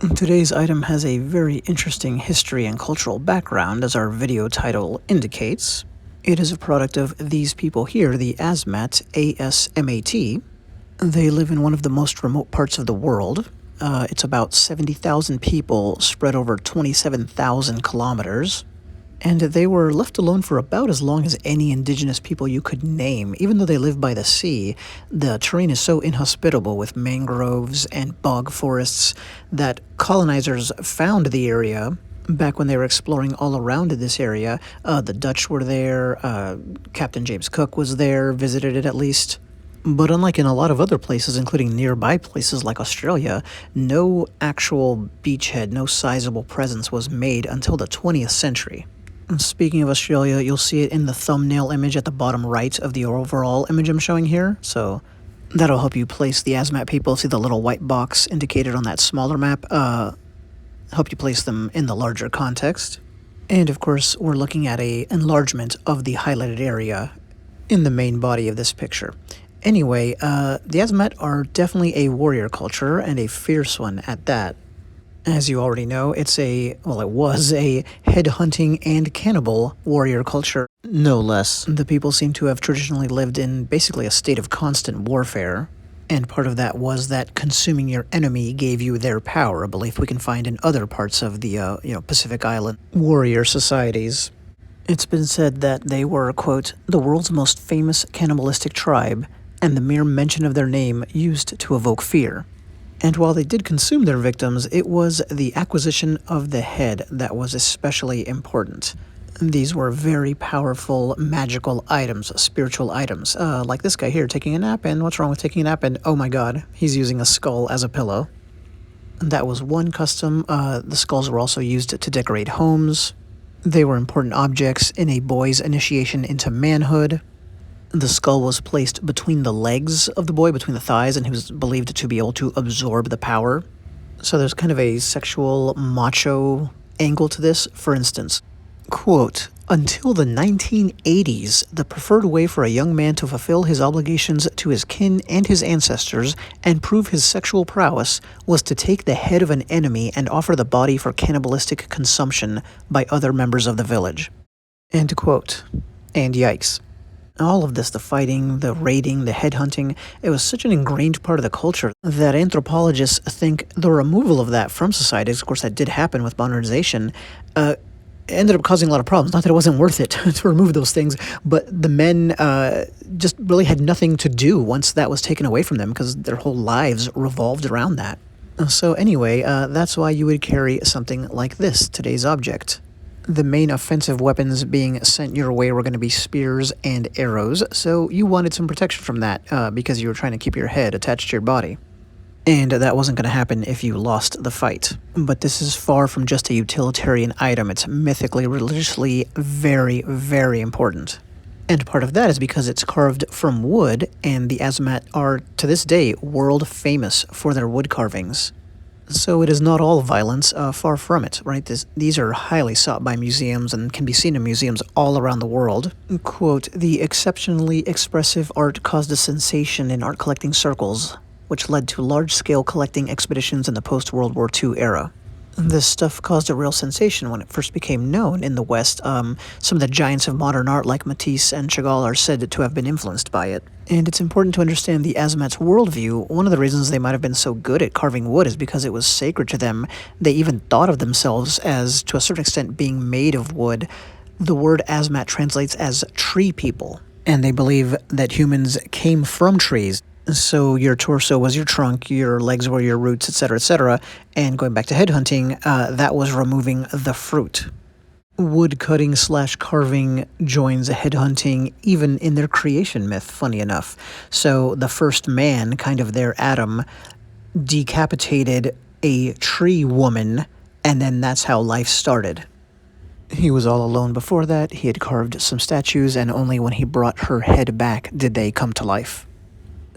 Today's item has a very interesting history and cultural background, as our video title indicates. It is a product of these people here, the Asmat, A-S-M-A-T. They live in one of the most remote parts of the world. It's about 70,000 people spread over 27,000 kilometers. And they were left alone for about as long as any indigenous people you could name. Even though they live by the sea, the terrain is so inhospitable with mangroves and bog forests that colonizers found the area back when they were exploring all around this area. The Dutch were there, Captain James Cook was there, visited it at least. But unlike in a lot of other places, including nearby places like Australia, no actual beachhead, no sizable presence was made until the 20th century. Speaking of Australia, you'll see it in the thumbnail image at the bottom right of the overall image I'm showing here, so that'll help you place the Asmat people. See the little white box indicated on that smaller map? Help you place them in the larger context. And of course, we're looking at an enlargement of the highlighted area in the main body of this picture. Anyway, the Asmat are definitely a warrior culture, and a fierce one at that. As you already know, it was a headhunting and cannibal warrior culture, no less. The people seem to have traditionally lived in basically a state of constant warfare, and part of that was that consuming your enemy gave you their power, a belief we can find in other parts of the Pacific Island warrior societies. It's been said that they were, quote, the world's most famous cannibalistic tribe, and the mere mention of their name used to evoke fear. And while they did consume their victims, it was the acquisition of the head that was especially important. These were very powerful, magical items, spiritual items, like this guy here taking a nap, and what's wrong with taking a nap? And oh my god, he's using a skull as a pillow. That was one custom. The skulls were also used to decorate homes. They were important objects in a boy's initiation into manhood. The skull was placed between the legs of the boy, between the thighs, and he was believed to be able to absorb the power. So there's kind of a sexual, macho angle to this. For instance, quote, until the 1980s, the preferred way for a young man to fulfill his obligations to his kin and his ancestors and prove his sexual prowess was to take the head of an enemy and offer the body for cannibalistic consumption by other members of the village. End quote. And yikes. All of this, the fighting, the raiding, the headhunting, it was such an ingrained part of the culture that anthropologists think the removal of that from societies, of course that did happen with modernization, ended up causing a lot of problems. Not that it wasn't worth it to remove those things, but the men just really had nothing to do once that was taken away from them because their whole lives revolved around that. So anyway, that's why you would carry something like this, today's object. The main offensive weapons being sent your way were going to be spears and arrows, so you wanted some protection from that because you were trying to keep your head attached to your body. And that wasn't going to happen if you lost the fight. But this is far from just a utilitarian item. It's mythically, religiously very, very important. And part of that is because it's carved from wood, and the Asmat are, to this day, world famous for their wood carvings. So it is not all violence, far from it, right? These are highly sought by museums and can be seen in museums all around the world. Quote, the exceptionally expressive art caused a sensation in art collecting circles, which led to large-scale collecting expeditions in the post-World War II era. This stuff caused a real sensation when it first became known in the West. Some of the giants of modern art like Matisse and Chagall are said to have been influenced by it. And it's important to understand the Asmat's worldview. One of the reasons they might have been so good at carving wood is because it was sacred to them. They even thought of themselves as, to a certain extent, being made of wood. The word Asmat translates as tree people, and they believe that humans came from trees. So your torso was your trunk, your legs were your roots, etc., and going back to headhunting, that was removing the fruit. Wood cutting / carving joins headhunting even in their creation myth, funny enough. So the first man, kind of their Adam, decapitated a tree woman, and then that's how life started. He was all alone before that, he had carved some statues, and only when he brought her head back did they come to life.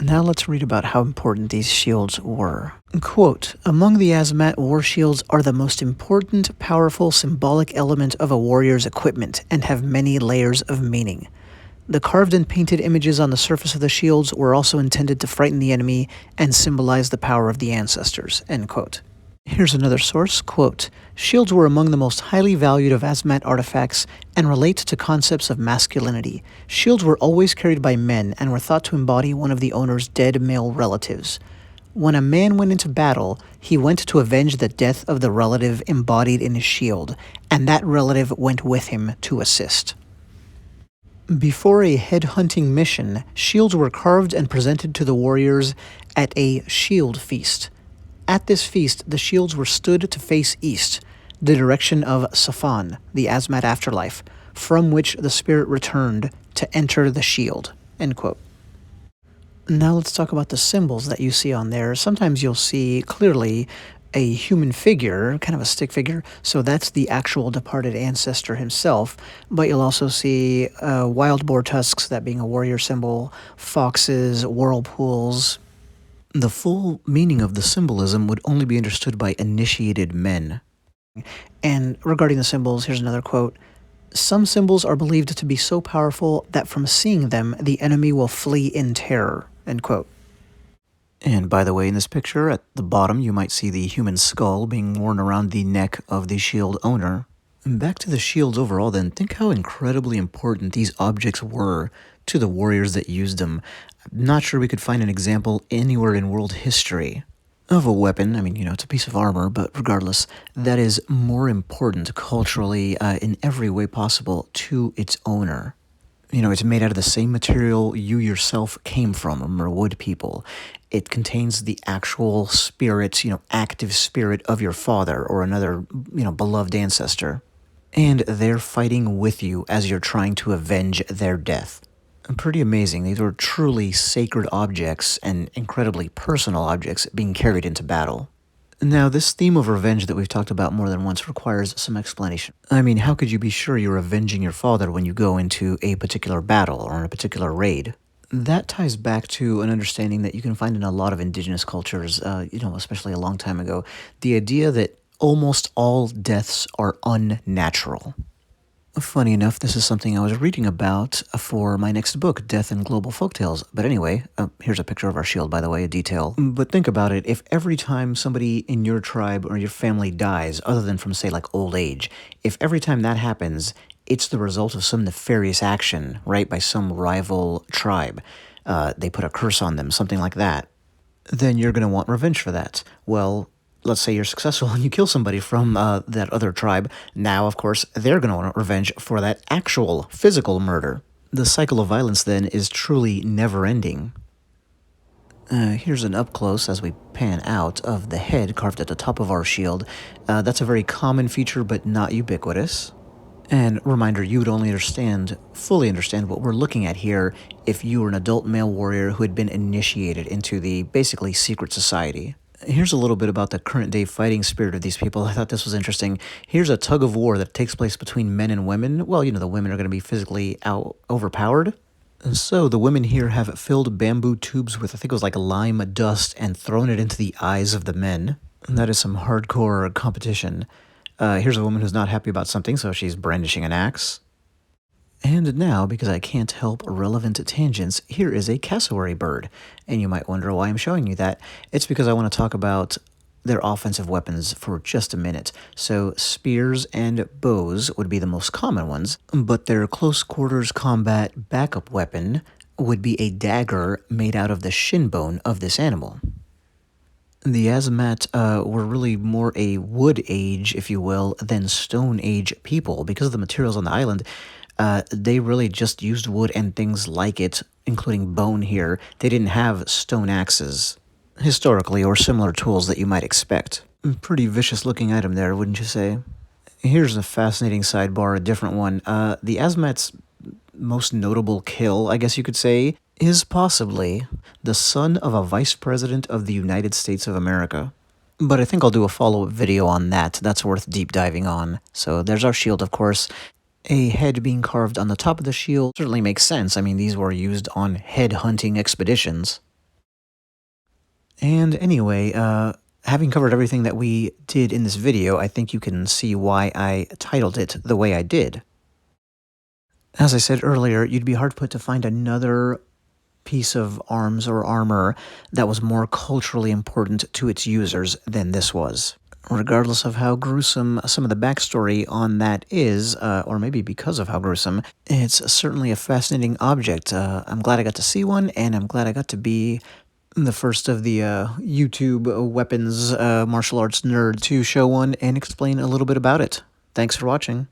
Now let's read about how important these shields were. Quote, among the Asmat, war shields are the most important, powerful, symbolic element of a warrior's equipment and have many layers of meaning. The carved and painted images on the surface of the shields were also intended to frighten the enemy and symbolize the power of the ancestors. End quote. Here's another source, quote, "Shields were among the most highly valued of Asmat artifacts and relate to concepts of masculinity. Shields were always carried by men and were thought to embody one of the owner's dead male relatives. When a man went into battle, he went to avenge the death of the relative embodied in his shield, and that relative went with him to assist." Before a head-hunting mission, shields were carved and presented to the warriors at a shield feast. At this feast, the shields were stood to face east, the direction of Safan, the Asmat afterlife, from which the spirit returned to enter the shield. End quote. Now let's talk about the symbols that you see on there. Sometimes you'll see clearly a human figure, kind of a stick figure, so that's the actual departed ancestor himself, but you'll also see wild boar tusks, that being a warrior symbol, foxes, whirlpools. The full meaning of the symbolism would only be understood by initiated men. And regarding the symbols, here's another quote. "Some symbols are believed to be so powerful that from seeing them, the enemy will flee in terror." End quote. And by the way, in this picture, at the bottom, you might see the human skull being worn around the neck of the shield owner. And back to the shields overall then, think how incredibly important these objects were to the warriors that used them. I'm not sure we could find an example anywhere in world history of a weapon. I mean, it's a piece of armor, but regardless, that is more important culturally in every way possible to its owner. It's made out of the same material you yourself came from. Remember, wood people. It contains the actual spirit, active spirit of your father or another, beloved ancestor. And they're fighting with you as you're trying to avenge their death. Pretty amazing. These were truly sacred objects and incredibly personal objects being carried into battle. Now, this theme of revenge that we've talked about more than once requires some explanation. I mean, how could you be sure you're avenging your father when you go into a particular battle or in a particular raid? That ties back to an understanding that you can find in a lot of indigenous cultures, especially a long time ago. The idea that almost all deaths are unnatural. Funny enough, this is something I was reading about for my next book, Death and Global Folktales. But anyway, here's a picture of our shield, by the way, a detail. But think about it, if every time somebody in your tribe or your family dies, other than from, say, like old age, if every time that happens, it's the result of some nefarious action, right, by some rival tribe. They put a curse on them, something like that. Then you're going to want revenge for that. Well, let's say you're successful and you kill somebody from that other tribe. Now, of course, they're going to want revenge for that actual physical murder. The cycle of violence, then, is truly never-ending. Here's an up-close, as we pan out, of the head carved at the top of our shield. That's a very common feature, but not ubiquitous. And reminder, you would only fully understand what we're looking at here if you were an adult male warrior who had been initiated into the, basically, secret society. Here's a little bit about the current-day fighting spirit of these people. I thought this was interesting. Here's a tug-of-war that takes place between men and women. Well, the women are going to be physically overpowered. And so the women here have filled bamboo tubes with, I think it was like lime dust, and thrown it into the eyes of the men. And that is some hardcore competition. Here's a woman who's not happy about something, so she's brandishing an axe. And now, because I can't help relevant tangents, here is a cassowary bird. And you might wonder why I'm showing you that. It's because I want to talk about their offensive weapons for just a minute. So spears and bows would be the most common ones, but their close quarters combat backup weapon would be a dagger made out of the shin bone of this animal. The Asmat were really more a wood age, if you will, than stone age people. Because of the materials on the island, they really just used wood and things like it, including bone here. They didn't have stone axes, historically, or similar tools that you might expect. Pretty vicious looking item there, wouldn't you say? Here's a fascinating sidebar, a different one. The Asmat's most notable kill, I guess you could say, is possibly the son of a vice president of the United States of America. But I think I'll do a follow-up video on that. That's worth deep diving on. So there's our shield, of course. A head being carved on the top of the shield certainly makes sense. I mean, these were used on head-hunting expeditions. And anyway, having covered everything that we did in this video, I think you can see why I titled it the way I did. As I said earlier, you'd be hard-put to find another piece of arms or armor that was more culturally important to its users than this was. Regardless of how gruesome some of the backstory on that is, or maybe because of how gruesome, it's certainly a fascinating object. I'm glad I got to see one, and I'm glad I got to be the first of the YouTube weapons martial arts nerd to show one and explain a little bit about it. Thanks for watching.